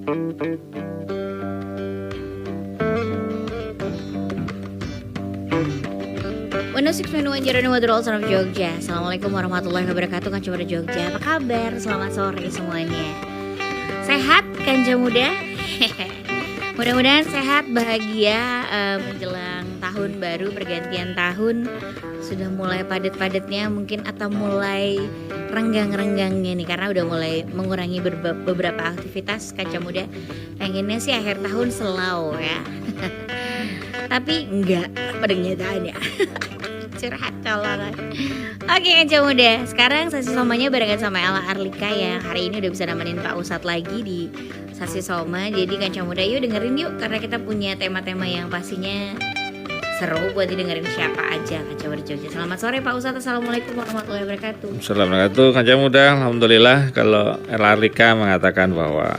Of Jogja. Assalamualaikum warahmatullahi wabarakatuh. Kanca Muda Jogja, apa kabar? Selamat sore semuanya. Sehat Kanca Muda? Mudah-mudahan sehat, bahagia menjelang tahun baru, pergantian tahun. Sudah mulai padat-padatnya mungkin, atau mulai renggang-renggangnya nih, karena udah mulai mengurangi beberapa aktivitas. Kanca Muda pengennya sih akhir tahun slow ya. Tapi enggak pada kenyataannya. Curhat colongan. Oke Kanca Muda, sekarang sesi somanya barengan sama Ella Arlika ya. Hari ini udah bisa nemenin Pak Ustadz lagi di sesi soma. Jadi Kanca Muda yuk dengerin yuk, karena kita punya tema-tema yang pastinya seru buat didengerin siapa aja. Kanca Muda Jogja, selamat sore Pak Ustadz. Assalamualaikum warahmatullahi wabarakatuh. Assalamualaikum Kanca Muda. Alhamdulillah kalau Ella Arlika mengatakan bahwa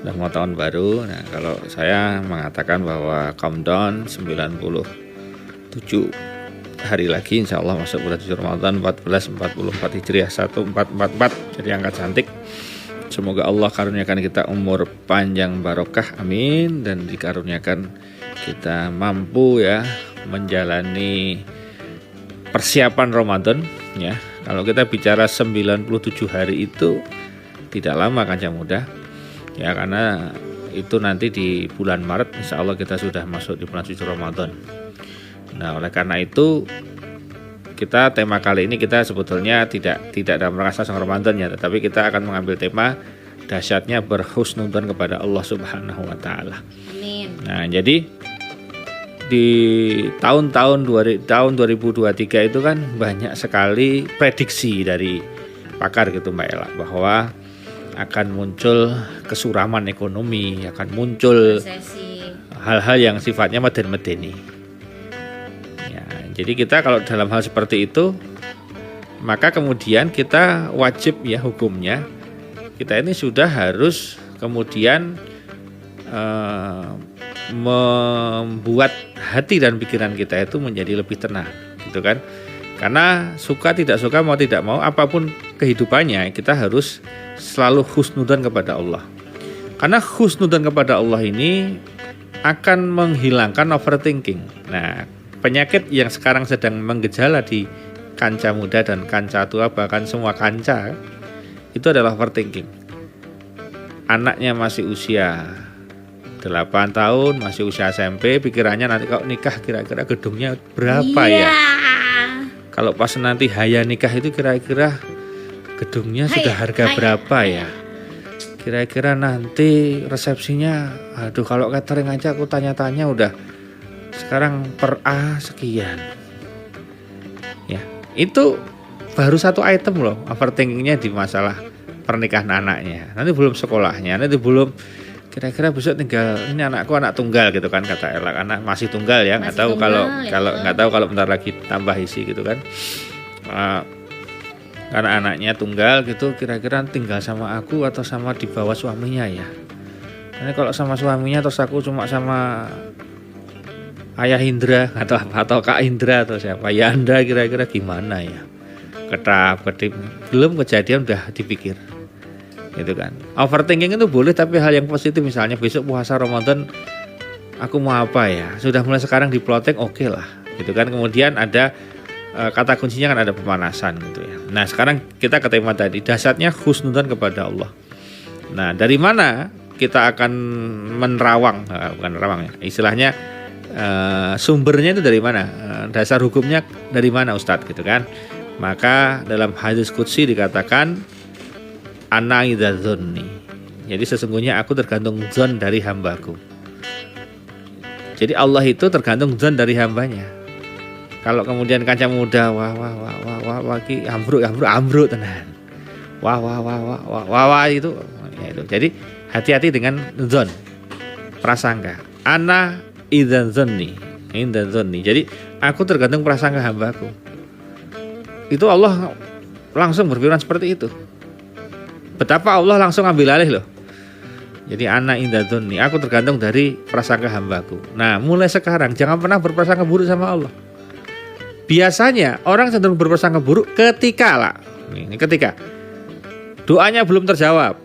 udah mau tahun baru. Nah kalau saya mengatakan bahwa countdown 97 hari lagi insya Allah masuk bulan suci Ramadan 1444 Hijriah 1444, jadi angka cantik. Semoga Allah karuniakan kita umur panjang barokah, amin, dan dikaruniakan kita mampu ya menjalani persiapan Ramadan ya. Kalau kita bicara 97 hari itu tidak lama Kanca Muda ya, karena itu nanti di bulan Maret insya Allah kita sudah masuk di bulan suci Ramadan. Nah oleh karena itu kita tema kali ini kita sebetulnya tidak dalam rangka Ramadan ya, tetapi kita akan mengambil tema dahsyatnya berhusnudzon kepada Allah Subhanahu wa taala. Amin. Nah, jadi di tahun 2023 itu kan banyak sekali prediksi dari pakar gitu Mbak Ella, bahwa akan muncul kesuraman ekonomi, akan muncul Resesi. hal-hal yang sifatnya meden-medeni. Jadi kita kalau dalam hal seperti itu, maka kemudian kita wajib ya hukumnya, kita ini sudah harus kemudian membuat hati dan pikiran kita itu menjadi lebih tenang, gitu kan? Karena suka tidak suka, mau tidak mau, apapun kehidupannya, kita harus selalu husnudzon kepada Allah. Karena husnudzon kepada Allah ini akan menghilangkan overthinking. Nah, penyakit yang sekarang sedang menggejala di kanca muda dan kanca tua, bahkan semua kanca, itu adalah overthinking. Anaknya masih usia 8 tahun, masih usia SMP, pikirannya nanti kalau nikah kira-kira gedungnya berapa ya? Kalau pas nanti haya nikah itu kira-kira gedungnya sudah harga berapa ya? Kira-kira nanti resepsinya, aduh kalau catering aja aku tanya-tanya udah sekarang per A sekian ya. Itu baru satu item loh overthinkingnya di masalah pernikahan anaknya. Nanti belum sekolahnya, nanti belum kira-kira besok tinggal ini anakku anak tunggal gitu kan, kata Ella, anak masih tunggal ya, nggak tahu kalau nggak tahu kalau bentar lagi tambah isi gitu kan. Karena anaknya tunggal gitu, kira-kira tinggal sama aku atau sama di bawah suaminya ya. Nanti kalau sama suaminya terus aku cuma sama Ayah Indra atau Kak Indra atau siapa ya Anda, kira-kira gimana ya, ketip belum kejadian udah dipikir gitu kan. Overthinking itu boleh, tapi hal yang positif, misalnya besok puasa Ramadan aku mau apa ya, sudah mulai sekarang diploting, oke lah gitu kan. Kemudian ada kata kuncinya kan ada pemanasan gitu ya. Nah sekarang kita ke tema tadi, dahsyatnya husnudzon kepada Allah. Nah dari mana kita akan menerawang, bukan nerawang ya, istilahnya sumbernya itu dari mana, dasar hukumnya dari mana Ustadz gitu kan. Maka dalam hadis qudsi dikatakan ana idza dzanni, jadi sesungguhnya aku tergantung dzon dari hambaku. Jadi Allah itu tergantung dzon dari hambanya. Kalau kemudian Kanca Muda wah ki ambruk tenan, wah itu ya itu. Jadi hati-hati dengan dzon, prasangka. Ana idza dzanni, jadi aku tergantung prasangka hambaku. Itu Allah langsung berfirman seperti itu. Betapa Allah langsung ambil alih loh. Jadi ana idza dzanni, aku tergantung dari prasangka hambaku. Nah mulai sekarang jangan pernah berprasangka buruk sama Allah. Biasanya orang cenderung berprasangka buruk ketika ketika doanya belum terjawab,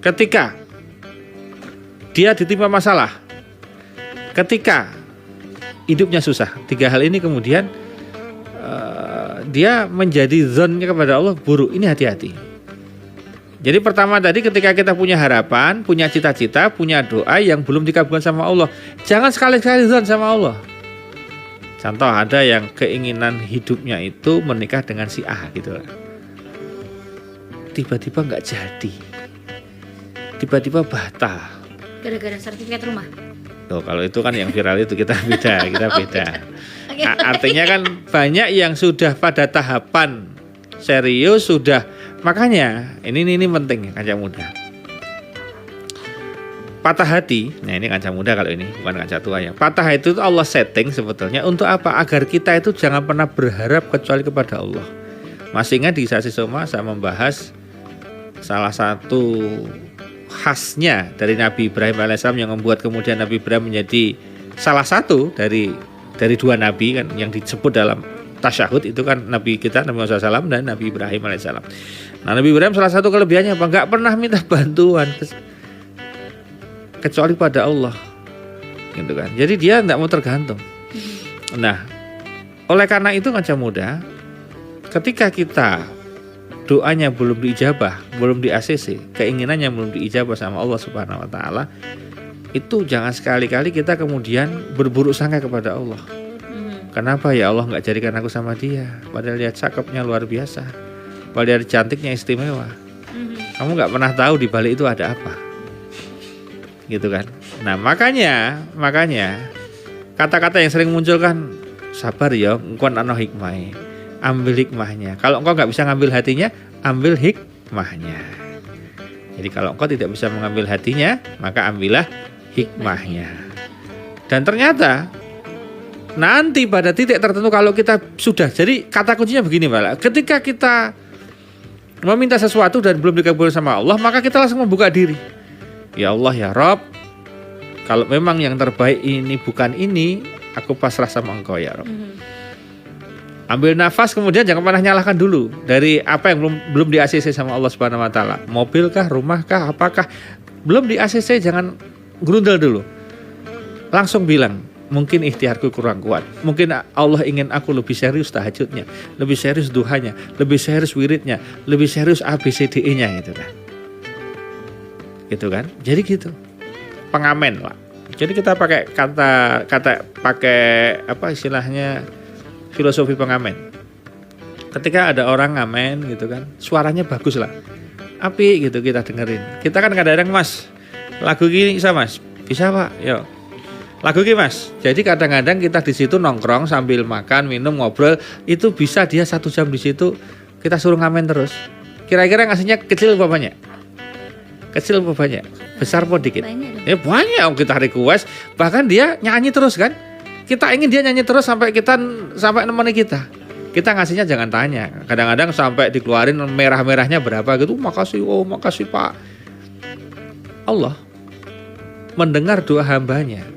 ketika dia ditimpa masalah, ketika hidupnya susah. 3 hal ini kemudian dia menjadi zonnya kepada Allah buruk. Ini hati-hati. Jadi pertama tadi ketika kita punya harapan, punya cita-cita, punya doa yang belum dikabulkan sama Allah, jangan sekali-kali zon sama Allah. Contoh, ada yang keinginan hidupnya itu menikah dengan si A gitu. Tiba-tiba nggak jadi, tiba-tiba batal. Gara-gara sertifikat rumah. Tuh, kalau itu kan yang viral itu kita beda. Artinya kan banyak yang sudah pada tahapan serius sudah. Makanya ini penting kancah muda. Patah hati, nah ini kancah muda kalau ini bukan kancah tua ya. Patah hati itu Allah setting sebetulnya untuk apa? Agar kita itu jangan pernah berharap kecuali kepada Allah. Masih ingat di sesi Soma saya membahas salah satu khasnya dari Nabi Ibrahim alaihissalam yang membuat kemudian Nabi Ibrahim menjadi salah satu dari 2 nabi kan yang disebut dalam tasyahud itu kan Nabi kita Nabi Muhammad SAW dan Nabi Ibrahim alaihissalam. Nah, Nabi Ibrahim salah satu kelebihannya apa? Nggak pernah minta bantuan kecuali pada Allah, gitu kan. Jadi dia nggak mau tergantung. Nah, oleh karena itu kancah muda, ketika kita doanya belum diijabah, belum di ACC, keinginannya belum diijabah sama Allah Subhanahu Wa Taala, itu jangan sekali-kali kita kemudian berburuk sangka kepada Allah. Kenapa ya Allah nggak jadikan aku sama dia? Padahal dia cakepnya luar biasa, padahal dia cantiknya istimewa. Kamu nggak pernah tahu di balik itu ada apa, gitu kan? Nah makanya kata-kata yang sering muncul kan, sabar ya, engkau ana hikmah, ambil hikmahnya. Kalau engkau nggak bisa ngambil hatinya, ambil hikmahnya. Jadi kalau engkau tidak bisa mengambil hatinya, maka ambillah hikmahnya. Dan ternyata nanti pada titik tertentu kalau kita sudah, jadi kata kuncinya begini Pak, ketika kita meminta sesuatu dan belum dikabulkan sama Allah, maka kita langsung membuka diri. Ya Allah ya Rabb, kalau memang yang terbaik ini bukan ini, aku pasrah sama engkau ya Rabb. Ambil nafas, kemudian jangan pernah nyalahkan dulu dari apa yang belum di ACC sama Allah Subhanahu Wa Taala. Mobilkah, rumahkah, apakah belum di ACC, jangan grundel dulu. Langsung bilang, mungkin ikhtiarku kurang kuat. Mungkin Allah ingin aku lebih serius tahajudnya, lebih serius duhanya, lebih serius wiridnya, lebih serius ABCDE-nya gitu kan. Gitu kan? Jadi gitu. Pengamen lah. Jadi kita pakai kata pakai apa istilahnya filosofi pengamen. Ketika ada orang ngamen gitu kan, suaranya bagus lah. Api gitu kita dengerin. Kita kan kadang-kadang Mas, lagu gini bisa Mas? Bisa Pak, yuk. Lagu gini Mas. Jadi kadang-kadang kita di situ nongkrong sambil makan, minum, ngobrol, itu bisa dia 1 jam di situ kita suruh ngamen terus. Kira-kira ngasihnya kecil apa banyak? Kecil apa banyak? Besar apa dikit? Banyak. Ya banyak kita request, bahkan dia nyanyi terus kan? Kita ingin dia nyanyi terus sampai nemeni kita. Kita ngasihnya jangan tanya. Kadang-kadang sampai dikeluarin merah-merahnya berapa gitu. Makasih Pak. Allah mendengar doa hambanya.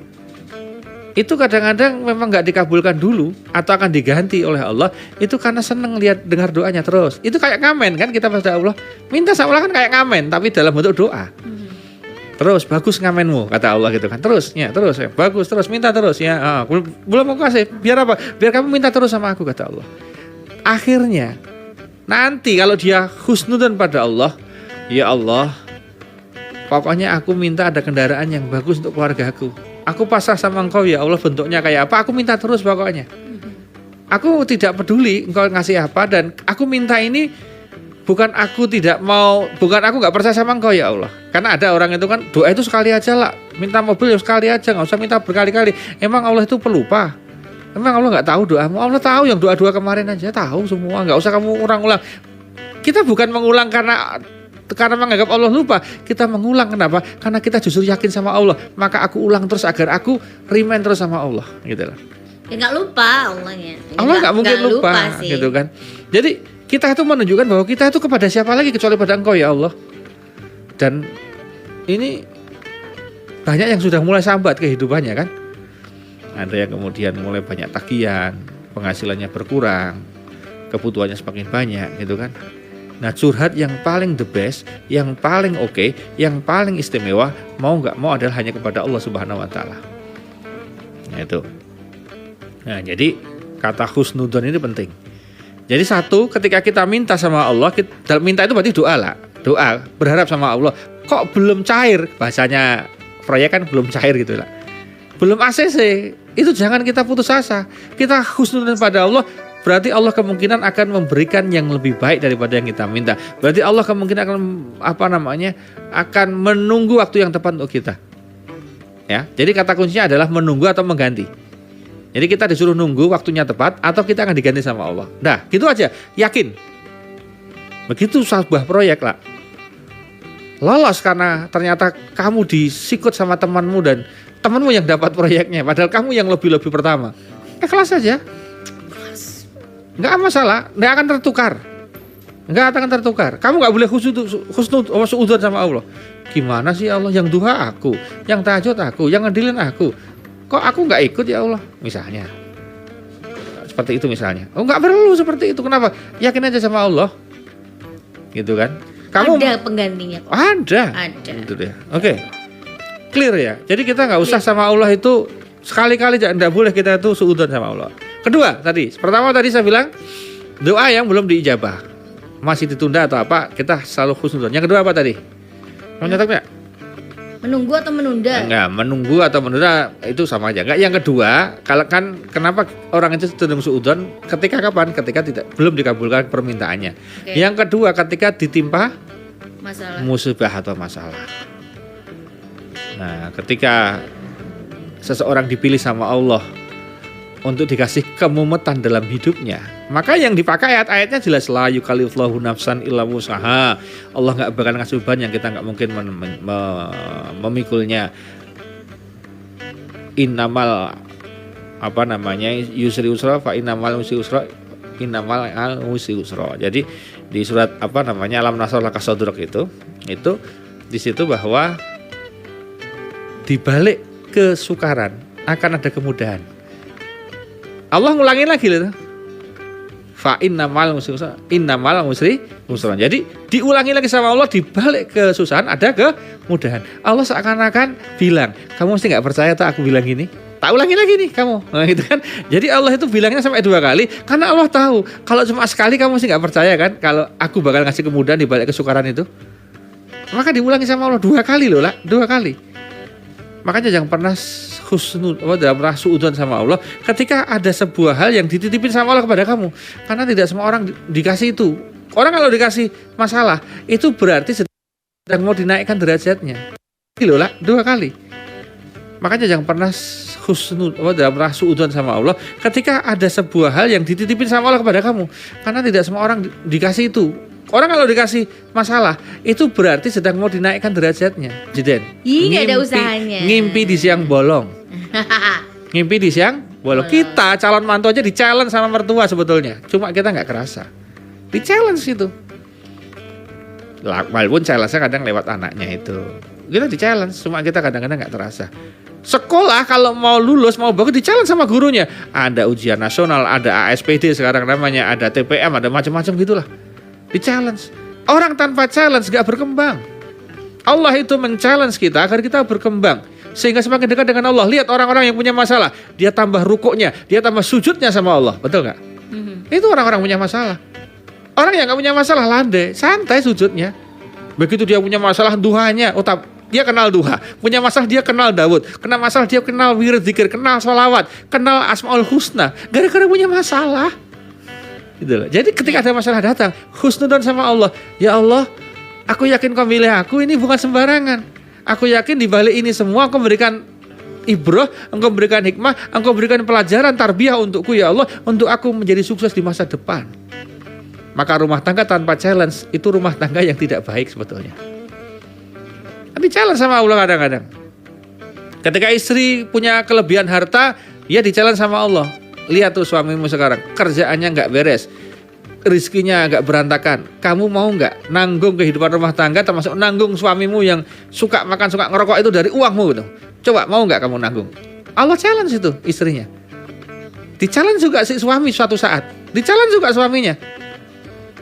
Itu kadang-kadang memang gak dikabulkan dulu atau akan diganti oleh Allah. Itu karena seneng dengar doanya terus. Itu kayak ngamen kan, kita pada Allah minta sama Allah kan kayak ngamen, tapi dalam bentuk doa. Terus bagus ngamenmu kata Allah gitu kan. Terus ya bagus, terus minta terus ya. Belum mau kasih, biar apa? Biar kamu minta terus sama aku kata Allah. Akhirnya nanti kalau dia husnudzon pada Allah, ya Allah, pokoknya aku minta ada kendaraan yang bagus untuk keluargaku. Aku pasrah sama engkau ya Allah, bentuknya kayak apa, aku minta terus pokoknya. Aku tidak peduli engkau ngasih apa, dan aku minta ini bukan aku gak percaya sama engkau ya Allah. Karena ada orang itu kan doa itu sekali aja lah, minta mobil ya sekali aja, gak usah minta berkali-kali. Emang Allah itu pelupa? Emang Allah gak tahu doamu? Allah tahu yang doa-doa kemarin aja, tahu semua, gak usah kamu ulang-ulang. Kita bukan mengulang karena menganggap Allah lupa. Kita mengulang kenapa? Karena kita justru yakin sama Allah. Maka aku ulang terus agar aku remind terus sama Allah gitu loh. Ya gak lupa Allahnya. Allah gak mungkin lupa gitu kan. Jadi kita itu menunjukkan bahwa kita itu kepada siapa lagi kecuali pada engkau ya Allah. Dan ini banyak yang sudah mulai sambat kehidupannya kan. Ada yang kemudian mulai banyak tagihan, penghasilannya berkurang, kebutuhannya semakin banyak gitu kan. Nah, curhat yang paling the best, yang paling oke, yang paling istimewa, mau nggak mau adalah hanya kepada Allah Subhanahu wa taala. Nah, itu. Nah, jadi kata husnudzon ini penting. Jadi satu, ketika kita minta sama Allah, kita minta itu berarti doa lah. Doa, berharap sama Allah. Kok belum cair? Bahasanya proyek kan belum cair gitu lah. Belum ACC. Itu jangan kita putus asa. Kita husnudzon pada Allah. Berarti Allah kemungkinan akan memberikan yang lebih baik daripada yang kita minta. Berarti Allah kemungkinan akan menunggu waktu yang tepat untuk kita. Ya, jadi kata kuncinya adalah menunggu atau mengganti. Jadi kita disuruh nunggu waktunya tepat atau kita akan diganti sama Allah. Nah, gitu aja, yakin. Begitu sebuah proyek lah. Lolos karena ternyata kamu disikut sama temanmu dan temanmu yang dapat proyeknya, padahal kamu yang lebih-lebih pertama. Ikhlas saja. Nggak masalah, nggak akan tertukar. Nggak akan tertukar. Kamu nggak boleh husnudzon sama Allah. Gimana sih Allah, yang duha aku, yang tahajud aku, yang ngedilin aku. Kok aku nggak ikut ya Allah? Misalnya. Seperti itu misalnya. Oh, nggak perlu seperti itu. Kenapa? Yakin aja sama Allah. Gitu kan? Kamu ada penggantinya kok. Ada. Itu dia. Oke. Clear ya. Jadi kita nggak usah sama Allah itu sekali-kali, tidak boleh kita itu suudzon sama Allah. Kedua tadi, pertama tadi saya bilang doa yang belum diijabah, masih ditunda atau apa, kita selalu husnudzon. Yang kedua apa tadi? Kamu nyatet nggak? Menunggu atau menunda? Enggak, menunggu atau menunda itu sama aja. Enggak. Yang kedua, kalau kan kenapa orang itu cenderung suudzon? Ketika kapan? Ketika belum dikabulkan permintaannya. Okay. Yang kedua, ketika ditimpa musibah atau masalah. Nah, ketika seseorang dipilih sama Allah untuk dikasih kemumetan dalam hidupnya, maka yang dipakai ayat-ayatnya jelas, la yukallifullahu nafsan illa wus'aha. Allah nggak bakal ngasih beban yang kita nggak mungkin memikulnya. Innamal yusri usra fa innamal usri usra innamal usri usra. Jadi di surat Alam Nasr laka sadrak itu di situ bahwa di balik kesukaran akan ada kemudahan. Allah ngulangin lagi loh. Fa innamal usri usra. Jadi diulangi lagi sama Allah, di balik kesusahan ada kemudahan. Allah seakan-akan bilang, kamu mesti nggak percaya tuh aku bilang gini. Tak ulangi lagi nih kamu. Nah, gitu kan. Jadi Allah itu bilangnya sampai 2 kali karena Allah tahu kalau cuma sekali kamu mesti nggak percaya kan kalau aku bakal ngasih kemudahan di balik kesukaran itu. Maka diulangi sama Allah 2 kali loh lah, 2 kali. Makanya jangan pernah suudzon sama Allah ketika ada sebuah hal yang dititipin sama Allah kepada kamu. Karena tidak semua orang dikasih itu. Orang kalau dikasih masalah itu berarti sedang mau dinaikkan derajatnya. Loh lah, 2 kali. Makanya jangan pernah suudzon sama Allah ketika ada sebuah hal yang dititipin sama Allah kepada kamu. Karena tidak semua orang dikasih itu. Orang kalau dikasih masalah itu berarti sedang mau dinaikkan derajatnya. Jiden. Nggak ada usahanya. Ngimpi di siang bolong. Ngimpi di siang bolong. Kita calon mantu aja di-challenge sama mertua sebetulnya. Cuma kita nggak kerasa. Di-challenge itu. Walaupun challenge-nya kadang lewat anaknya itu. Kita di-challenge, cuma kita kadang-kadang nggak terasa. Sekolah kalau mau lulus, mau bagus di-challenge sama gurunya. Ada ujian nasional, ada ASPD sekarang namanya, ada TPM, ada macam-macam gitulah. Di-challenge. Orang tanpa challenge gak berkembang. Allah itu men-challenge kita agar kita berkembang sehingga semakin dekat dengan Allah. Lihat orang-orang yang punya masalah, dia tambah rukuknya, dia tambah sujudnya sama Allah. Betul gak? Itu orang-orang punya masalah. Orang yang gak punya masalah landai, santai sujudnya. Begitu dia punya masalah duhanya, dia kenal duha. Punya masalah dia kenal Daud. Kenal masalah dia kenal wirid dzikir, kenal sholawat, kenal asmaul husna. Gara-gara punya masalah. Gitu loh. Jadi ketika ada masalah datang, husnudzon sama Allah. Ya Allah, aku yakin kau milih aku ini bukan sembarangan. Aku yakin di balik ini semua Engkau memberikan ibrah, Engkau memberikan hikmah, Engkau memberikan pelajaran tarbiyah untukku ya Allah, untuk aku menjadi sukses di masa depan. Maka rumah tangga tanpa challenge itu rumah tangga yang tidak baik sebetulnya. Tapi challenge sama Allah kadang-kadang. Ketika istri punya kelebihan harta, dia di-challenge sama Allah. Lihat tuh suamimu sekarang, kerjaannya nggak beres, rizkinya nggak berantakan. Kamu mau nggak nanggung kehidupan rumah tangga, termasuk nanggung suamimu yang suka makan, suka ngerokok itu dari uangmu gitu. Coba mau nggak kamu nanggung? Allah challenge itu istrinya. Di-challenge juga si suami suatu saat. Di-challenge juga suaminya.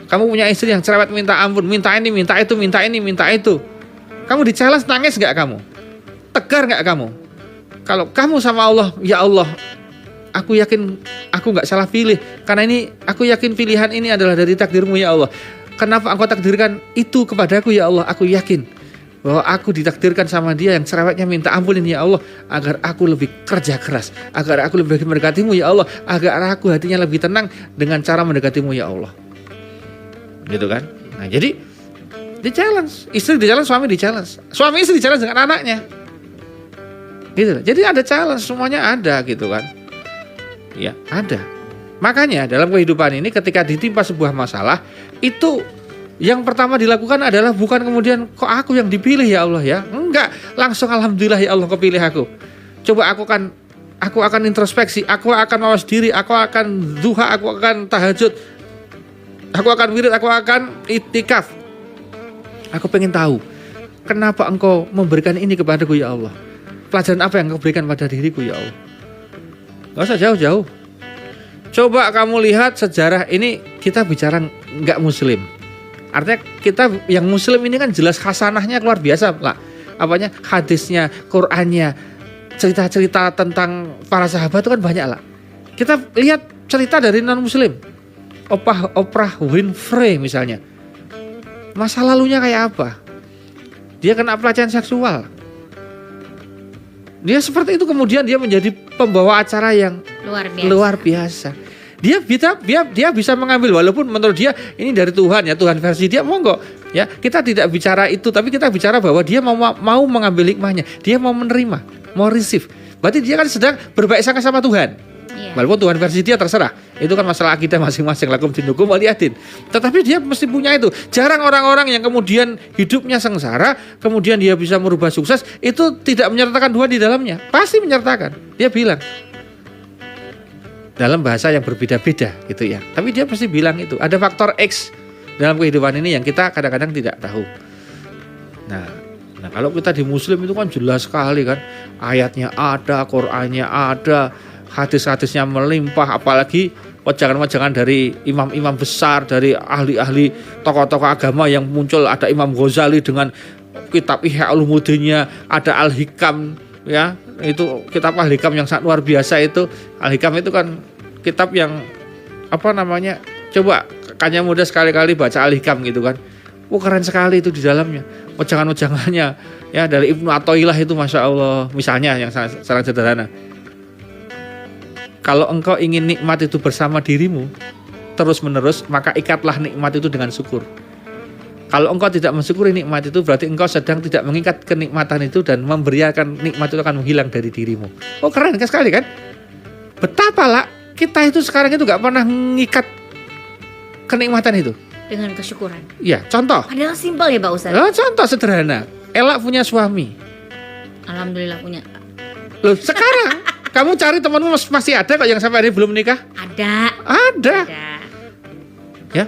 Kamu punya istri yang cerewet minta ampun, minta ini, minta itu, minta ini, minta itu. Kamu di-challenge, nangis nggak kamu? Tegar nggak kamu? Kalau kamu sama Allah, ya Allah, aku yakin aku nggak salah pilih. Karena ini, aku yakin pilihan ini adalah dari takdirmu ya Allah. Kenapa engkau takdirkan itu kepadaku ya Allah? Aku yakin bahwa aku ditakdirkan sama dia yang cerewetnya minta ampunin ya Allah, agar aku lebih kerja keras, agar aku lebih mendekatimu ya Allah, agar aku hatinya lebih tenang dengan cara mendekatimu ya Allah. Gitu kan? Nah jadi di-challenge, istri di-challenge, suami di-challenge, suami istri di-challenge dengan anaknya. Gitu. Jadi ada challenge, semuanya ada gitu kan. Ya, ada. Makanya dalam kehidupan ini ketika ditimpa sebuah masalah, itu yang pertama dilakukan adalah bukan kemudian kok aku yang dipilih ya Allah ya. Enggak, langsung alhamdulillah ya Allah kepilih aku. Coba aku akan introspeksi, aku akan mawas diri, aku akan duha, aku akan tahajud, aku akan wirid, aku akan itikaf. Aku pengen tahu kenapa engkau memberikan ini kepadaku ya Allah. Pelajaran apa yang engkau berikan pada diriku ya Allah. Gak usah jauh-jauh. Coba kamu lihat sejarah ini, kita bicara nggak muslim. Artinya kita yang muslim ini kan jelas hasanahnya luar biasa lah. Apanya, hadisnya, Qur'annya, cerita-cerita tentang para sahabat itu kan banyak lah. Kita lihat cerita dari non muslim. Oprah Winfrey misalnya. Masa lalunya kayak apa? Dia kena pelecehan seksual. Dia seperti itu, kemudian dia menjadi pembawa acara yang luar biasa. Dia bisa mengambil, walaupun menurut dia ini dari Tuhan ya, Tuhan versi dia, monggo ya. Kita tidak bicara itu, tapi kita bicara bahwa dia mau mengambil hikmahnya, dia mau menerima, mau receive. Berarti dia kan sedang berbaik sangka sama Tuhan. Walaupun Tuhan versi dia terserah, itu kan masalah akidah masing-masing, lakum dinukum waliyadin. Tetapi dia mesti punya itu. Jarang orang-orang yang kemudian hidupnya sengsara, kemudian dia bisa merubah sukses, itu tidak menyertakan Tuhan di dalamnya. Pasti menyertakan. Dia bilang dalam bahasa yang berbeda-beda gitu ya. Tapi dia pasti bilang itu. Ada faktor X dalam kehidupan ini yang kita kadang-kadang tidak tahu. Nah kalau kita di Muslim itu kan jelas sekali kan. Ayatnya ada, Qur'annya ada, hadis-hadisnya melimpah, apalagi wajangan-wajangan dari imam-imam besar, dari ahli-ahli tokoh-tokoh agama yang muncul. Ada Imam Ghazali dengan kitab Ihya Ulumuddinnya, ada Al-Hikam ya, itu kitab Al-Hikam yang sangat luar biasa itu. Al-Hikam itu kan kitab yang apa namanya, coba Kanya Muda sekali-kali baca Al-Hikam gitu kan. Keren sekali itu di dalamnya. Wajangan-wajangannya ya dari Ibnu Athaillah itu Masya Allah. Misalnya yang sangat sederhana. Kalau engkau ingin nikmat itu bersama dirimu terus-menerus, maka ikatlah nikmat itu dengan syukur. Kalau engkau tidak mensyukuri nikmat itu, berarti engkau sedang tidak mengikat kenikmatan itu, dan memberiakan nikmat itu akan menghilang dari dirimu. Keren sekali kan? Betapa lah kita itu sekarang itu gak pernah mengikat kenikmatan itu dengan kesyukuran. Iya, contoh. Padahal simpel ya Pak Ustadz. Contoh sederhana. Ella punya suami. Alhamdulillah punya. Loh sekarang kamu cari temanmu masih ada kok yang sampai hari ini belum menikah? Ada. Ya,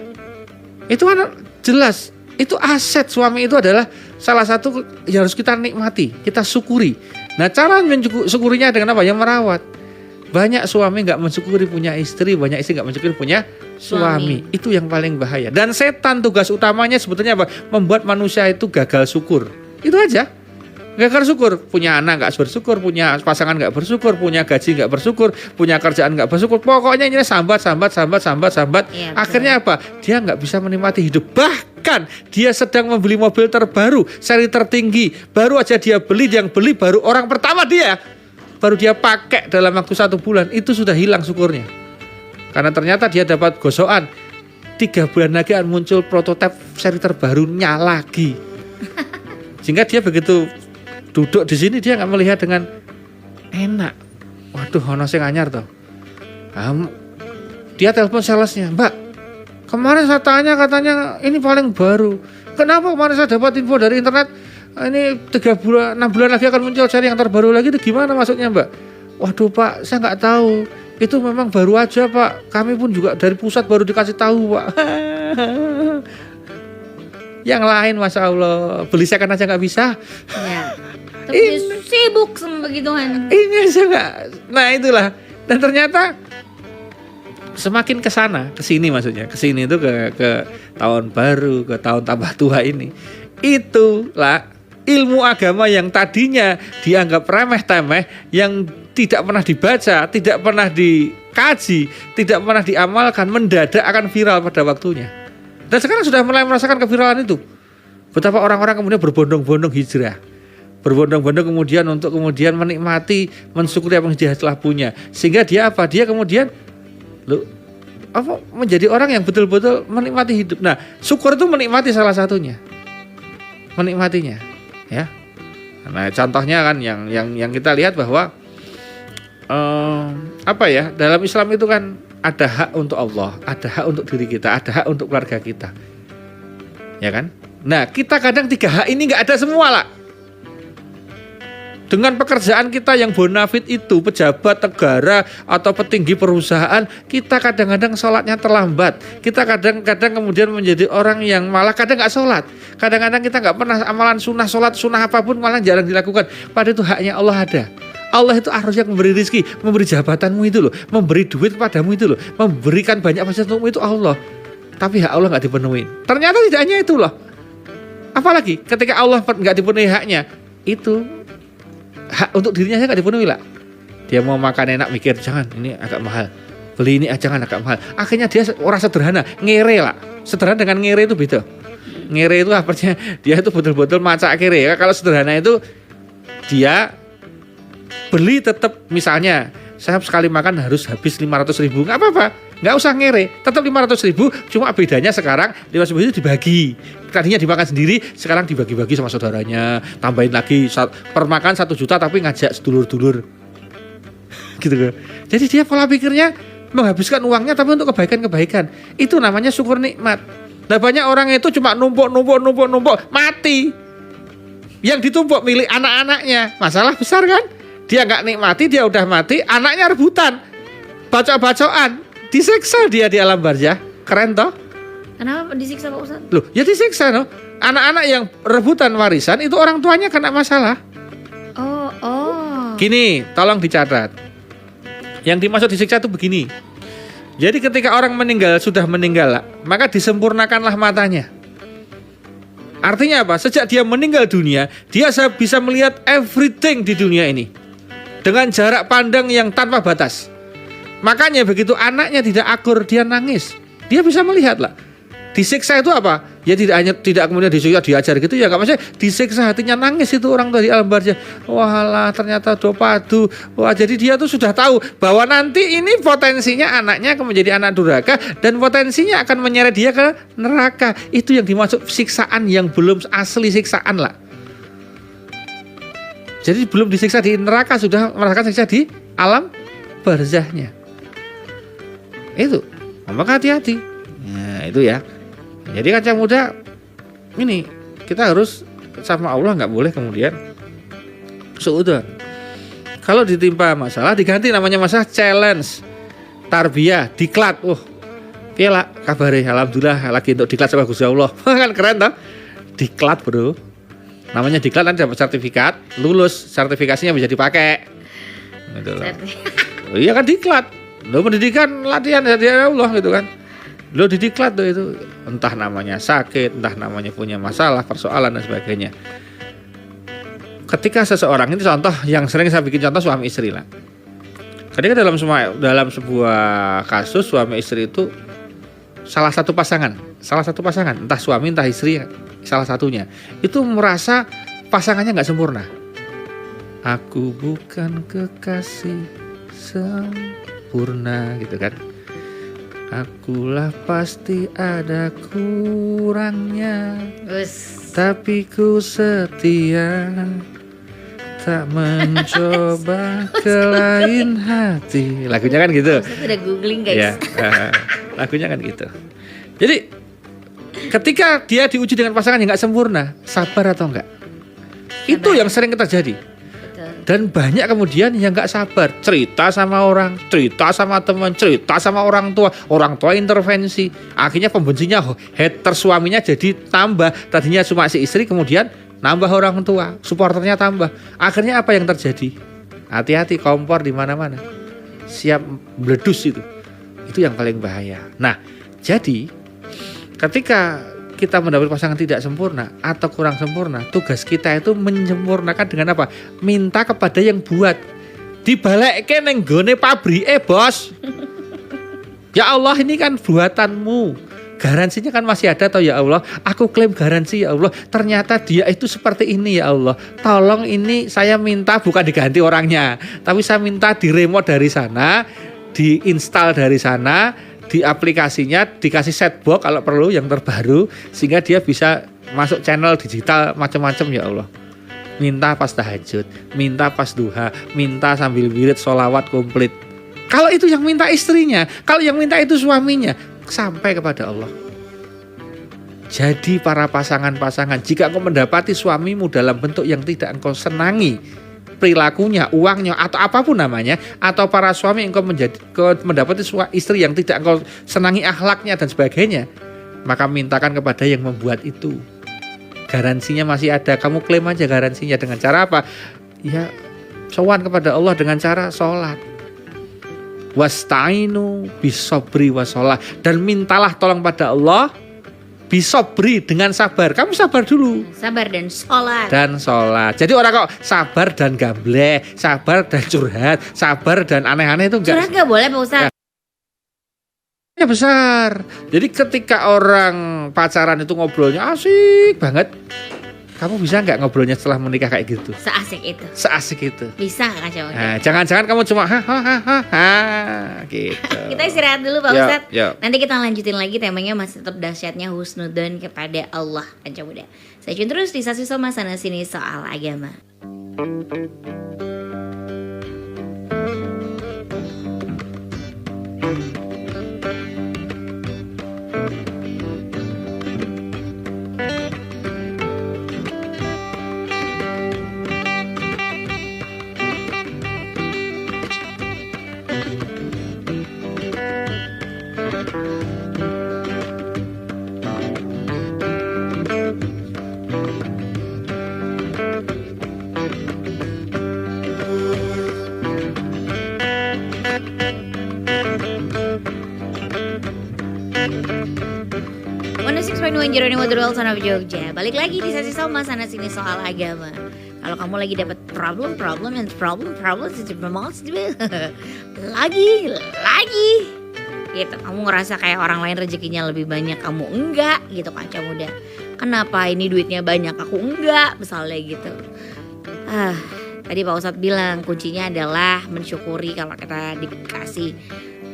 itu kan jelas. Itu aset suami itu adalah salah satu yang harus kita nikmati, kita syukuri. Nah cara mensyukurinya dengan apa? Yang merawat. Banyak suami nggak mensyukuri punya istri, banyak istri nggak mensyukuri punya suami. Itu yang paling bahaya. Dan setan tugas utamanya sebetulnya apa? Membuat manusia itu gagal syukur. Itu aja. Gagal syukur, punya anak nggak bersyukur, punya pasangan nggak bersyukur, punya gaji nggak bersyukur, punya kerjaan nggak bersyukur. Pokoknya ini sambat. Ya, akhirnya apa? Dia nggak bisa menikmati hidup. Bahkan dia sedang membeli mobil terbaru, seri tertinggi, baru aja dia beli, yang beli baru orang pertama dia, baru dia pakai dalam waktu 1 bulan, itu sudah hilang syukurnya. Karena ternyata dia dapat gosokan, 3 bulan lagi akan muncul prototipe seri terbarunya lagi. Sehingga dia begitu duduk di sini, dia nggak melihat dengan enak. Waduh, ono sing anyar toh. Dia telepon salesnya, Mbak, kemarin saya tanya katanya ini paling baru. Kenapa kemarin saya dapat info dari internet ini 6 bulan lagi akan muncul seri yang terbaru lagi, itu gimana maksudnya Mbak? Waduh Pak, saya nggak tahu. Itu memang baru aja Pak. Kami pun juga dari pusat baru dikasih tahu Pak. Yang lain Masya Allah, beli second aja nggak bisa. Ya. Tapi sibuk sama begituan. Ini aja nggak. Nah itulah. Dan ternyata semakin ke sana, ke sini maksudnya, ke sini itu ke tahun baru, ke tahun tambah tua ini. Itulah ilmu agama yang tadinya dianggap remeh-temeh, yang tidak pernah dibaca, tidak pernah dikaji, tidak pernah diamalkan, mendadak akan viral pada waktunya. Dan sekarang sudah mulai merasakan keviralan itu. Betapa orang-orang kemudian berbondong-bondong hijrah, berbondong-bondong kemudian untuk kemudian menikmati, mensyukuri apa yang dia telah punya. Sehingga dia apa? Dia kemudian menjadi orang yang betul-betul menikmati hidup. Nah, syukur itu menikmati salah satunya, menikmatinya, ya. Nah, contohnya kan yang kita lihat bahwa dalam Islam itu kan ada hak untuk Allah, ada hak untuk diri kita, ada hak untuk keluarga kita, ya kan? Nah, kita kadang 3 hak ini nggak ada semua lah. Dengan pekerjaan kita yang bonafit itu, pejabat negara atau petinggi perusahaan, kita kadang-kadang sholatnya terlambat. Kita kadang-kadang kemudian menjadi orang yang malah kadang nggak sholat. Kadang-kadang kita nggak pernah amalan sunnah, sholat sunnah apapun malah jarang dilakukan. Padahal itu haknya Allah ada. Allah itu harusnya memberi rezeki, memberi jabatanmu itu loh, memberi duit kepadamu itu loh, memberikan banyak fasilitasmu itu Allah. Tapi hak Allah nggak dipenuhi. Ternyata tidak hanya itu loh. Apalagi ketika Allah nggak dipenuhi haknya, itu hak untuk dirinya nggak dipenuhi lah. Dia mau makan enak mikir jangan ini agak mahal, beli ini jangan agak mahal. Akhirnya dia orang sederhana, ngere lah. Sederhana dengan ngere itu beda. Ngere itu artinya dia itu betul-betul macak kere. Kalau sederhana itu dia beli tetap, misalnya saya sekali makan harus habis 500.000, nggak apa-apa, nggak usah ngere, tetap 500.000. Cuma bedanya sekarang 500.000 itu dibagi. Tadinya dimakan sendiri, sekarang dibagi-bagi sama saudaranya, tambahin lagi per makan 1 juta tapi ngajak sedulur-dulur gitu kan. Jadi dia pola pikirnya menghabiskan uangnya tapi untuk kebaikan-kebaikan. Itu namanya syukur nikmat. Nah, banyak orang itu cuma numpuk mati. Yang ditumpuk milik anak-anaknya, masalah besar kan. Dia nggak nikmati, dia udah mati, anaknya rebutan, bacok-bacokan, disiksa dia di alam barzah. Keren toh? Kenapa disiksa Pak Ustadz? Loh, ya disiksa no. Anak-anak yang rebutan warisan itu orang tuanya kena masalah. Oh. Gini, tolong dicatat. Yang dimaksud disiksa itu begini. Jadi ketika orang meninggal, sudah meninggal, maka disempurnakanlah matanya. Artinya apa? Sejak dia meninggal dunia, dia bisa melihat everything di dunia ini dengan jarak pandang yang tanpa batas. Makanya begitu anaknya tidak akur, dia nangis. Dia bisa melihat lah. Disiksa itu apa? Ya tidak kemudian disiksa diajar gitu ya, nggak maksudnya disiksa hatinya, nangis itu orang tadi alam barzah. Walah, ternyata do padu. Wah, jadi dia tuh sudah tahu bahwa nanti ini potensinya anaknya akan menjadi anak durhaka dan potensinya akan menyeret dia ke neraka. Itu yang dimaksud siksaan yang belum asli siksaan lah. Jadi belum disiksa di neraka, sudah merasakan siksa di alam barzahnya. Itu, maka hati-hati. Nah, itu ya. Jadi kaca muda ini kita harus sama Allah, nggak boleh kemudian suudzon. Kalau ditimpa masalah diganti namanya masalah challenge, tarbiyah, diklat. Piala kabare, alhamdulillah lagi untuk diklat sama Gusti Allah. Kan keren toh? Diklat, Bro. Namanya diklat, nanti dapat sertifikat, lulus, sertifikasinya bisa dipakai. Gitu loh. Iya kan diklat. Lo pendidikan latihan dari Allah gitu kan. Lo didiklat tuh itu, entah namanya sakit, entah namanya punya masalah, persoalan dan sebagainya. Ketika seseorang, ini contoh yang sering saya bikin contoh suami istri lah. Ketika dalam sebuah kasus suami istri itu salah satu pasangan, entah suami entah istri, salah satunya itu merasa pasangannya nggak sempurna. Aku bukan kekasih sempurna gitu kan. Akulah pasti ada kurangnya, tapi ku setia, tak mencoba ke lain hati. Lagunya kan gitu. Udah googling guys. Ya, lagunya kan gitu. Jadi ketika dia diuji dengan pasangan yang nggak sempurna, sabar atau enggak? Itu yang sering terjadi. Dan banyak kemudian yang nggak sabar, cerita sama orang, cerita sama teman, cerita sama orang tua intervensi. Akhirnya pembencinya, hater suaminya jadi tambah. Tadinya cuma si istri, kemudian nambah orang tua, supporternya tambah. Akhirnya apa yang terjadi? Hati-hati, kompor di mana-mana, siap meletus itu. Itu yang paling bahaya. Nah, jadi ketika kita mendapat pasangan tidak sempurna atau kurang sempurna, tugas kita itu menyempurnakan dengan apa? Minta kepada yang buat. Dibalekke ning gone pabrike, Bos. Ya Allah, ini kan buatanmu. Garansinya kan masih ada toh ya Allah. Aku klaim garansi ya Allah. Ternyata dia itu seperti ini ya Allah. Tolong ini saya minta bukan diganti orangnya, tapi saya minta di remote dari sana, diinstal dari sana, di aplikasinya dikasih setbox kalau perlu yang terbaru, sehingga dia bisa masuk channel digital macam-macam ya Allah. Minta pas tahajud, minta pas duha, minta sambil wirid sholawat komplit. Kalau itu yang minta istrinya, kalau yang minta itu suaminya, sampai kepada Allah. Jadi para pasangan-pasangan, jika engkau mendapati suamimu dalam bentuk yang tidak engkau senangi, perilakunya, uangnya, atau apapun namanya, atau para suami engkau mendapati istri yang tidak engkau senangi akhlaknya dan sebagainya, maka mintakan kepada yang membuat itu. Garansinya masih ada, kamu klaim aja garansinya. Dengan cara apa? Ya, sowan kepada Allah dengan cara sholat. Wasta'inu bisobri washolah, dan mintalah tolong pada Allah bisobri dengan sabar. Kamu sabar dulu. Sabar dan sholat. Dan sholat. Jadi orang kok sabar dan gamble, sabar dan curhat, sabar dan aneh-aneh itu enggak. Curhat enggak boleh Pak Ustaz. Ya besar. Jadi ketika orang pacaran itu ngobrolnya asik banget, kamu bisa nggak ngobrolnya setelah menikah kayak gitu? Seasik itu. Seasik itu. Bisa nggak Kak? Nah, jangan-jangan kamu cuma gitu. Kita istirahat dulu Pak Yuk, Ustadz. yuk. Nanti kita lanjutin lagi, temanya masih tetap dahsyatnya husnudzon kepada Allah, Kanca Muda. Saya tune terus di Sasi Soma sana sini soal agama. Jeronimo Durwal Son of Jogja. Balik lagi di Sasi Soma sana sini soal agama. Kalau kamu lagi dapat problem lagi gitu, kamu ngerasa kayak orang lain rezekinya lebih banyak, kamu enggak gitu Kanca Muda. Kenapa ini duitnya banyak aku enggak, misalnya gitu. Tadi Pak Ustadz bilang kuncinya adalah mensyukuri kalau kita dikasih,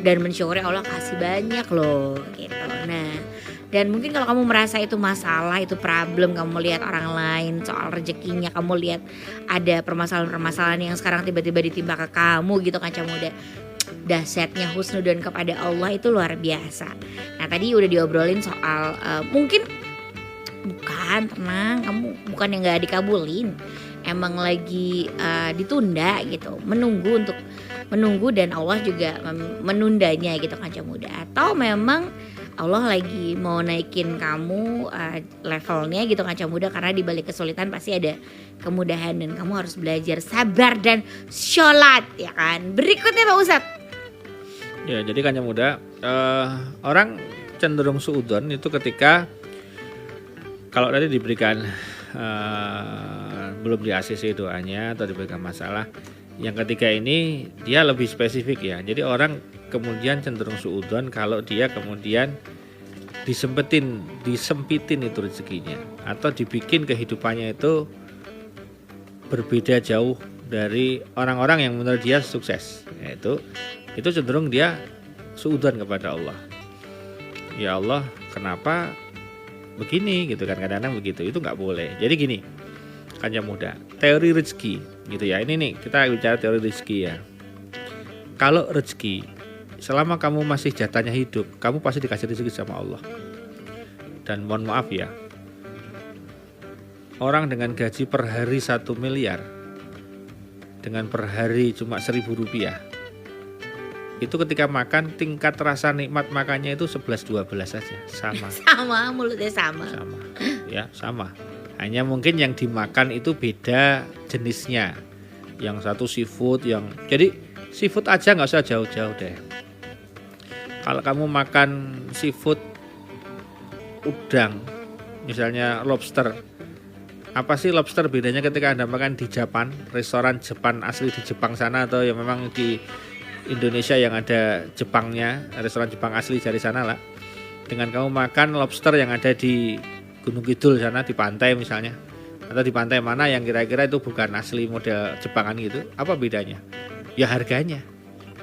dan mensyukuri Allah kasih banyak loh gitu. Nah, dan mungkin kalau kamu merasa itu masalah, itu problem, kamu lihat orang lain soal rezekinya, kamu lihat ada permasalahan-permasalahan yang sekarang tiba-tiba ditimpa ke kamu gitu Kanca Muda. Dahsyatnya husnudzon kepada Allah itu luar biasa. Nah, tadi udah diobrolin soal mungkin tenang, kamu bukan yang gak dikabulin, emang lagi ditunda gitu, menunggu dan Allah juga menundanya gitu Kanca Muda. Atau memang Allah lagi mau naikin kamu levelnya gitu Kanca Muda, karena di balik kesulitan pasti ada kemudahan dan kamu harus belajar sabar dan sholat ya kan. Berikutnya Pak Ustadz. Ya, jadi Kanca Muda, orang cenderung suudzon itu ketika kalau tadi diberikan belum di ACC doanya atau diberikan masalah, yang ketiga ini dia lebih spesifik ya. Jadi orang kemudian cenderung suudzon kalau dia kemudian disempitin itu rezekinya, atau dibikin kehidupannya itu berbeda jauh dari orang-orang yang menurut dia sukses. Itu cenderung dia suudzon kepada Allah. Ya Allah, kenapa begini gitu kan, kadang-kadang begitu. Itu nggak boleh. Jadi gini Kanca Muda, teori rezeki gitu ya. Ini nih kita bicara teori rezeki ya. Kalau rezeki, selama kamu masih jatahnya hidup, kamu pasti dikasih rezeki sama Allah. Dan mohon maaf ya, orang dengan gaji per hari 1 miliar, dengan per hari cuma 1.000 rupiah, itu ketika makan tingkat rasa nikmat makannya itu 11-12 saja, sama. Sama, mulutnya sama. Ya, sama. Hanya mungkin yang dimakan itu beda jenisnya. Yang satu seafood, jadi seafood aja nggak usah jauh-jauh deh. Kalau kamu makan seafood udang, misalnya lobster. Apa sih lobster bedanya ketika Anda makan di Jepang, restoran Jepang asli di Jepang sana, atau yang memang di Indonesia yang ada Jepangnya, restoran Jepang asli dari sana lah. Dengan kamu makan lobster yang ada di Gunung Kidul sana, di pantai misalnya, atau di pantai mana yang kira-kira itu bukan asli model Jepangan gitu, apa bedanya? Ya harganya.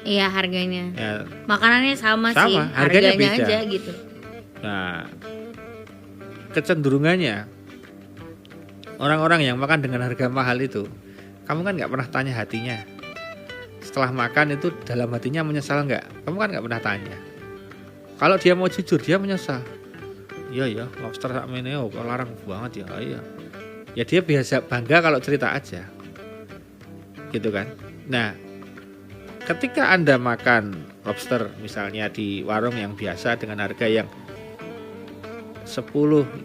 Iya harganya. Ya, makanannya sama sih, harganya beda aja gitu. Nah, kecenderungannya orang-orang yang makan dengan harga mahal itu, kamu kan nggak pernah tanya hatinya. Setelah makan itu dalam hatinya menyesal nggak? Kamu kan nggak pernah tanya. Kalau dia mau jujur, dia menyesal. Iya ya, lobster sak mene kok larang banget ya. Iya. Ya dia biasa bangga kalau cerita aja. Gitu kan. Nah, ketika Anda makan lobster misalnya di warung yang biasa dengan harga yang 10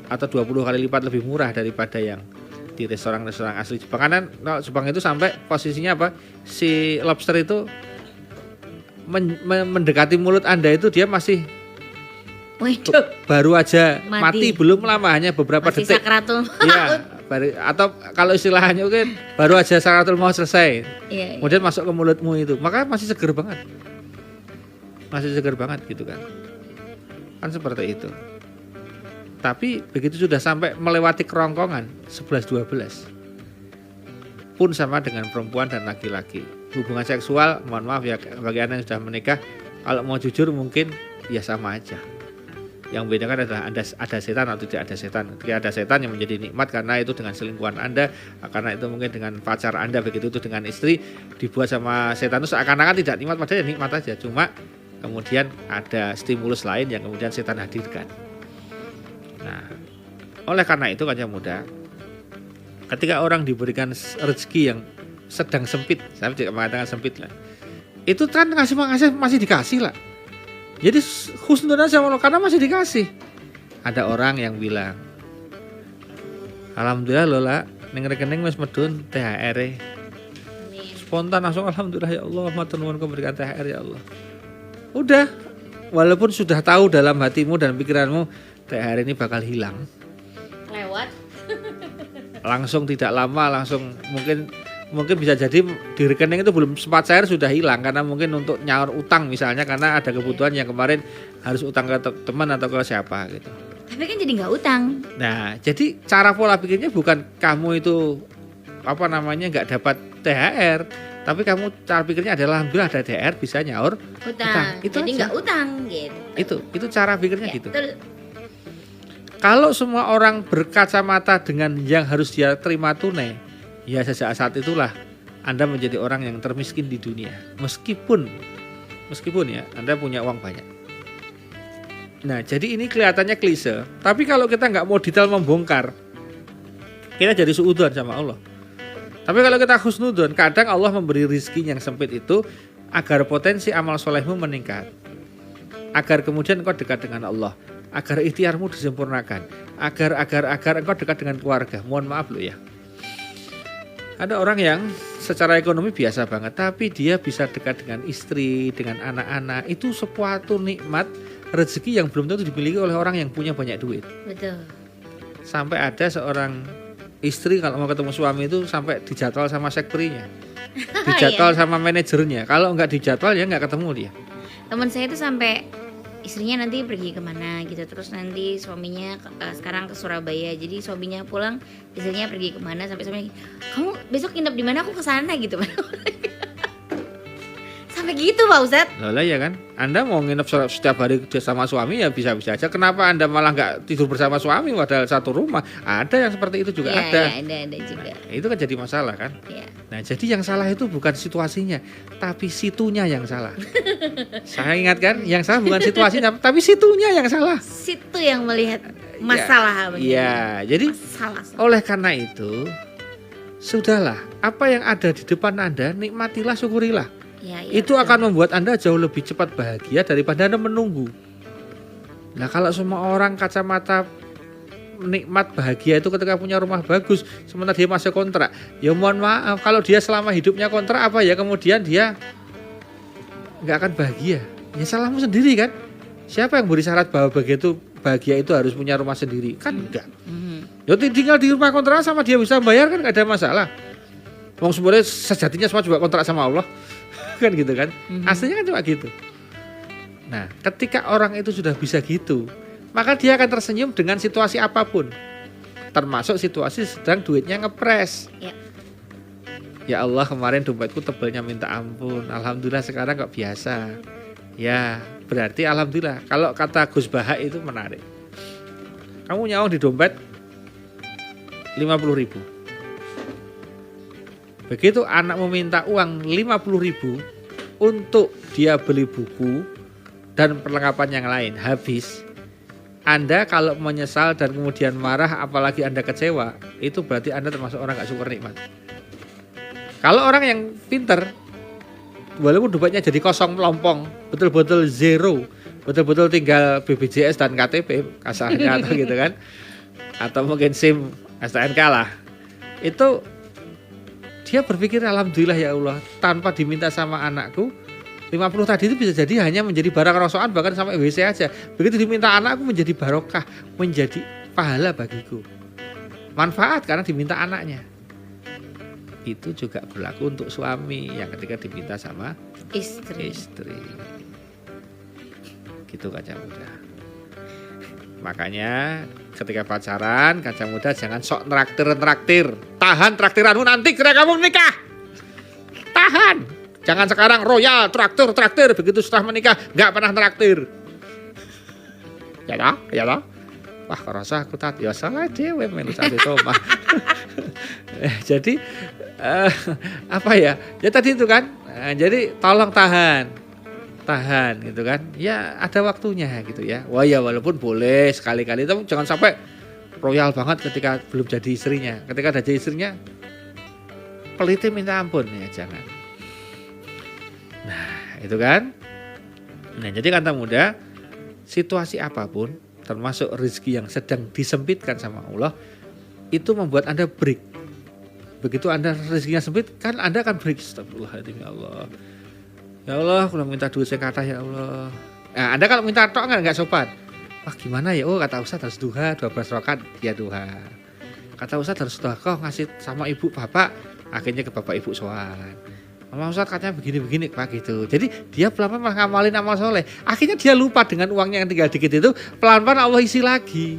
atau 20 kali lipat lebih murah daripada yang di restoran-restoran asli Jepang. Karena kalau Jepang itu sampai posisinya apa? Si lobster itu mendekati mulut Anda itu dia masih baru aja mati belum lama, hanya beberapa masih detik. Sakratul Iya, atau kalau istilahnya mungkin baru aja sakratul maut selesai. Iya. Kemudian masuk ke mulutmu itu, maka masih seger banget. Masih seger banget gitu kan. Kan seperti itu. Tapi begitu sudah sampai melewati kerongkongan 11-12 pun sama dengan perempuan dan laki-laki. Hubungan seksual, mohon maaf ya bagi Anda yang sudah menikah, kalau mau jujur mungkin ya sama aja. Yang beda kan adalah ada setan atau tidak ada setan. Ketika ada setan yang menjadi nikmat karena itu dengan selingkuhan Anda, karena itu mungkin dengan pacar Anda, begitu itu dengan istri, dibuat sama setan itu seakan-akan tidak nikmat, padahal ya nikmat aja. Cuma kemudian ada stimulus lain yang kemudian setan hadirkan. Nah, oleh karena itu Kanjeng Muda, ketika orang diberikan rezeki yang sedang sempit, saya tidak mengatakan sempit lah, itu kan masih dikasih lah. Jadi husnudzon sama Allah karena masih dikasih. Ada orang yang bilang, alhamdulillah lola, ning rekening wis medun THR. Spontan langsung alhamdulillah ya Allah, matur nuwun kau berikan THR ya Allah. Udah, walaupun sudah tahu dalam hatimu dan pikiranmu THR ini bakal hilang. Lewat. Langsung tidak lama, langsung mungkin bisa jadi di rekening itu belum sempat cair sudah hilang, karena mungkin untuk nyaur utang misalnya, karena ada kebutuhan yang kemarin harus utang ke teman atau ke siapa gitu. Tapi kan jadi nggak utang. Nah, jadi cara pola pikirnya bukan kamu itu nggak dapat THR, tapi kamu cara pikirnya adalah alhamdulillah ada THR bisa nyaur utang. Itu jadi nggak utang gitu. Itu cara pikirnya ya, gitu. Betul. Kalau semua orang berkacamata dengan yang harus dia terima tunai, ya sejak saat itulah Anda menjadi orang yang termiskin di dunia. Meskipun ya Anda punya uang banyak. Nah, jadi ini kelihatannya klise, tapi kalau kita nggak mau detail membongkar, kita jadi suudzon sama Allah. Tapi kalau kita husnudzon, kadang Allah memberi rezeki yang sempit itu agar potensi amal solehmu meningkat, agar kemudian engkau dekat dengan Allah, agar ikhtiarmu disempurnakan, agar engkau dekat dengan keluarga. Mohon maaf loh ya, ada orang yang secara ekonomi biasa banget, tapi dia bisa dekat dengan istri, dengan anak-anak. Itu suatu nikmat rezeki yang belum tentu dimiliki oleh orang yang punya banyak duit. Betul. Sampai ada seorang istri kalau mau ketemu suami itu sampai dijadwal sama sekretarnya, dijadwal sama manajernya. Kalau nggak dijadwal ya nggak ketemu dia. Teman saya itu sampai istrinya nanti pergi kemana gitu, terus nanti suaminya sekarang ke Surabaya, jadi suaminya pulang, istrinya pergi kemana, sampai suaminya, kamu besok nginep di mana, aku kesana gitu. Sampai gitu Pak Ustadz. Lah ya kan, Anda mau nginep setiap hari sama suami ya bisa-bisa aja. Kenapa Anda malah nggak tidur bersama suami padahal satu rumah? Ada yang seperti itu juga ya, ada. Ya, ada juga. Nah, itu kan jadi masalah kan. Ya. Nah, jadi yang salah itu bukan situasinya, tapi situnya yang salah. Saya ingatkan, yang salah bukan situasinya, tapi situnya yang salah. Situ yang melihat masalah. Iya, jadi masalah. Oleh karena itu, sudahlah, apa yang ada di depan Anda, nikmatilah, syukurilah. Ya, itu betul. Akan membuat Anda jauh lebih cepat bahagia daripada Anda menunggu. Nah, kalau semua orang kacamata nikmat bahagia itu ketika punya rumah bagus, sementara dia masih kontrak, ya mohon maaf, kalau dia selama hidupnya kontrak apa ya kemudian dia nggak akan bahagia, ya salahmu sendiri kan. Siapa yang beri syarat bahwa bahagia itu harus punya rumah sendiri? Kan enggak. Ya tinggal di rumah kontrak sama dia bisa bayar kan enggak ada masalah. Wong sebenarnya sejatinya semua juga kontrak sama Allah. Kan gitu kan. Aslinya kan cuma gitu. Nah, ketika orang itu sudah bisa gitu, maka dia akan tersenyum dengan situasi apapun. Termasuk situasi sedang duitnya ngepres. Ya Allah, kemarin dompetku tebelnya minta ampun. Alhamdulillah sekarang kok biasa. Ya, berarti alhamdulillah. Kalau kata Gus Bahak itu menarik. Kamu nyawang di dompet 50.000. Begitu anak meminta uang 50.000 untuk dia beli buku dan perlengkapan yang lain, habis. Anda kalau menyesal dan kemudian marah, apalagi Anda kecewa, itu berarti Anda termasuk orang gak syukur nikmat. Kalau orang yang pinter, walaupun dompetnya jadi kosong melompong, betul-betul zero, betul-betul tinggal BPJS dan KTP kasarnya atau gitu kan, atau mungkin SIM STNK lah, itu dia berpikir alhamdulillah ya Allah, tanpa diminta sama anakku 50 tadi itu bisa jadi hanya menjadi barang rosokan, bahkan sampai WC aja. Begitu diminta anakku menjadi barokah, menjadi pahala bagiku, manfaat karena diminta anaknya. Itu juga berlaku untuk suami yang ketika diminta sama istri. Gitu Kaca Muda. Makanya ketika pacaran, Kaca Muda jangan sok traktir. Tahan traktiranmu nanti ketika kamu menikah. Tahan. Jangan sekarang royal traktir. Begitu setelah menikah nggak pernah traktir. Ya toh. Wah, kerasa aku tadi ya salah dewe melu sate soma. Jadi apa ya? Ya tadi itu kan. Jadi tolong tahan gitu kan. Ya ada waktunya gitu ya. Wah ya walaupun boleh sekali-kali, tapi jangan sampai royal banget ketika belum jadi istrinya. Ketika udah jadi istrinya peliti minta ampun ya jangan. Nah, itu kan. Nah, jadi Kata Muda, situasi apapun termasuk rezeki yang sedang disempitkan sama Allah, itu membuat Anda break. Begitu Anda rezekinya sempit, kan Anda akan break. Astagfirullahaladzim ya Allah. Ya Allah, aku minta duit saya kata ya Allah. Nah, Anda kalau minta tok enggak sopan. Wah, gimana ya? Oh, kata Ustaz harus duha 12 rakaat, ya duha. Kata Ustaz harus sedekah ngasih sama ibu bapak, akhirnya ke bapak ibu soal. Mama Ustaz katanya begini Pak gitu. Jadi dia pelan-pelan ngamalin amal soleh. Akhirnya dia lupa dengan uangnya yang tinggal dikit itu, pelan-pelan Allah isi lagi.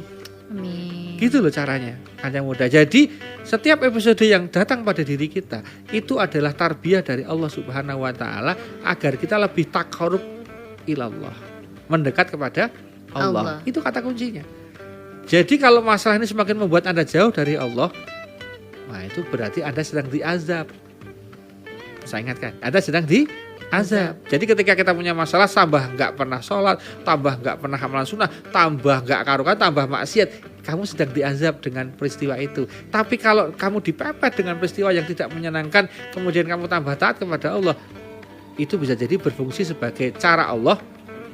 Amin. Gitu loh caranya, Kancang Muda. Jadi setiap episode yang datang pada diri kita itu adalah tarbiyah dari Allah Subhanahu wa taala agar kita lebih taqarrub ilallah, mendekat kepada Allah. Itu kata kuncinya. Jadi kalau masalah ini semakin membuat Anda jauh dari Allah, nah itu berarti Anda sedang diazab. Saya ingatkan, Anda sedang diazab. Jadi ketika kita punya masalah, tambah nggak pernah sholat, tambah nggak pernah amalan sunnah, tambah nggak karuan, tambah maksiat, kamu sedang diazab dengan peristiwa itu. Tapi kalau kamu dipepet dengan peristiwa yang tidak menyenangkan, kemudian kamu tambah taat kepada Allah, itu bisa jadi berfungsi sebagai cara Allah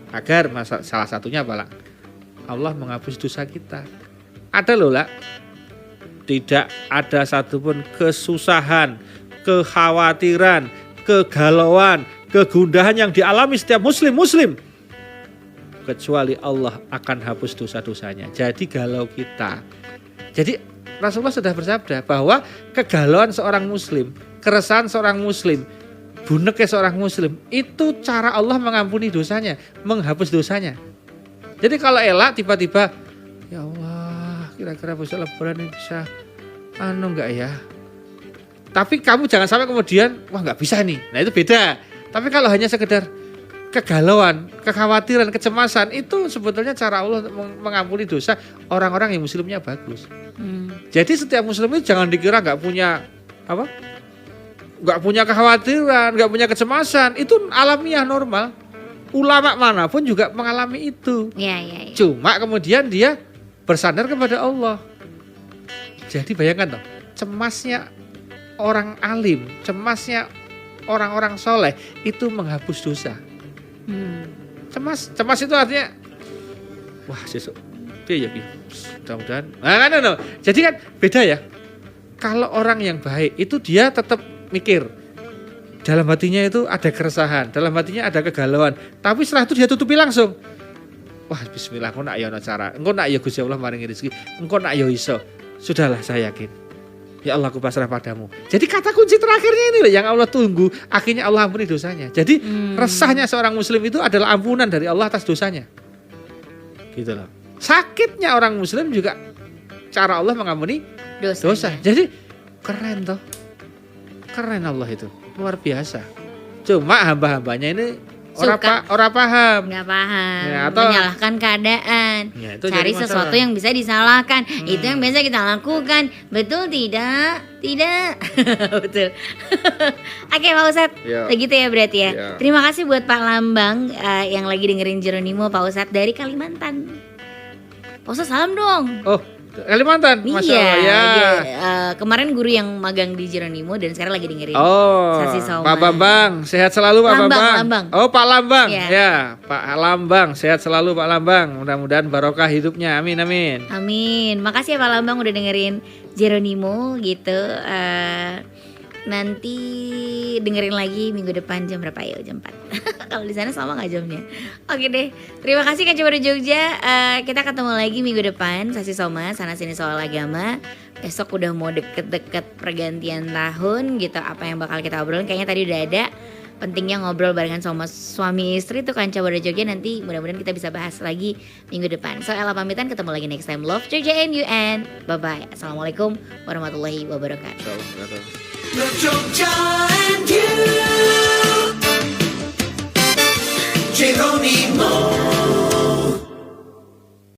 agar salah satunya apa, Allah menghapus dosa kita. Ada loh lah, tidak ada satupun kesusahan, kekhawatiran, kegalauan, kegundahan yang dialami setiap muslim kecuali Allah akan hapus dosa-dosanya. Jadi galau kita. Jadi Rasulullah sudah bersabda bahwa kegalauan seorang muslim, keresahan seorang muslim, buneknya seorang muslim, itu cara Allah mengampuni dosanya, menghapus dosanya. Jadi kalau elak tiba-tiba, ya Allah, kira-kira besok lebaran ini bisa enggak ya? Tapi kamu jangan sampai kemudian, wah nggak bisa nih. Nah itu beda. Tapi kalau hanya sekedar kegalauan, kekhawatiran, kecemasan, itu sebetulnya cara Allah mengampuni dosa orang-orang yang muslimnya bagus. Jadi setiap muslim itu jangan dikira nggak punya apa? Nggak punya kekhawatiran, nggak punya kecemasan. Itu alamiah normal. Ulama manapun juga mengalami itu. Ya. Cuma kemudian dia bersandar kepada Allah. Jadi bayangkan toh, cemasnya orang alim, cemasnya orang-orang soleh itu menghapus dosa. Cemas itu artinya, wah sesuk, dia ya, mudah-mudahan. No. Jadi kan beda ya. Kalau orang yang baik itu dia tetap mikir, dalam hatinya itu ada keresahan, dalam hatinya ada kegalauan. Tapi setelah itu dia tutupi langsung. wah bismillah engko nak ya ana cara. Engko nak ya Gusti Allah maringi rezeki, engko nak ya iso. Sudahlah saya yakin. Ya Allah aku pasrah padamu. Jadi kata kunci terakhirnya ini loh yang Allah tunggu, akhirnya Allah ampuni dosanya. Jadi resahnya seorang muslim itu adalah ampunan dari Allah atas dosanya. Gitu loh. Sakitnya orang muslim juga cara Allah mengampuni dosa. Jadi keren toh. Keren Allah itu. Luar biasa. Cuma hamba-hambanya ini orang paham. Nggak paham. Ya, atau menyalahkan keadaan. Ya, itu cari jadi masalah. sesuatu yang bisa disalahkan. Itu yang biasa kita lakukan. Betul tidak? Tidak. Betul. Oke Pak Ustadz, Ya. begitu ya berarti ya. Ya. Terima kasih buat Pak Lambang yang lagi dengerin Jeronimo Pak Ustadz dari Kalimantan. Pak Ustadz salam dong. Oh, Kalimantan, Masya Iya, Allah ya. kemarin guru yang magang di Jeronimo dan sekarang lagi dengerin. Oh, Sasi Soma. Pak Bambang, sehat selalu Pak Bambang. Lambang. Oh, Pak Lambang, Iya. ya, Pak Lambang, sehat selalu Pak Lambang. Mudah-mudahan barokah hidupnya, amin amin. Amin. Makasih ya Pak Lambang udah dengerin Jeronimo gitu. Nanti dengerin lagi minggu depan jam berapa ya? Jam 4. Kalau di sana sama nggak jamnya? Oke deh. Terima kasih kan Coba Jogja. Kita ketemu lagi minggu depan. Sasi Soma, sana sini soal agama. Besok udah mau deket-deket pergantian tahun gitu. Apa yang bakal kita obrolin? Kayaknya tadi udah ada. Pentingnya ngobrol barengan sama suami istri tuh kan Coba Jogja. Nanti mudah-mudahan kita bisa bahas lagi minggu depan. So Ella pamitan, ketemu lagi next time. Love Jogja and you and bye-bye. Assalamualaikum warahmatullahi wabarakatuh. Love Jogja and you, Geronimo.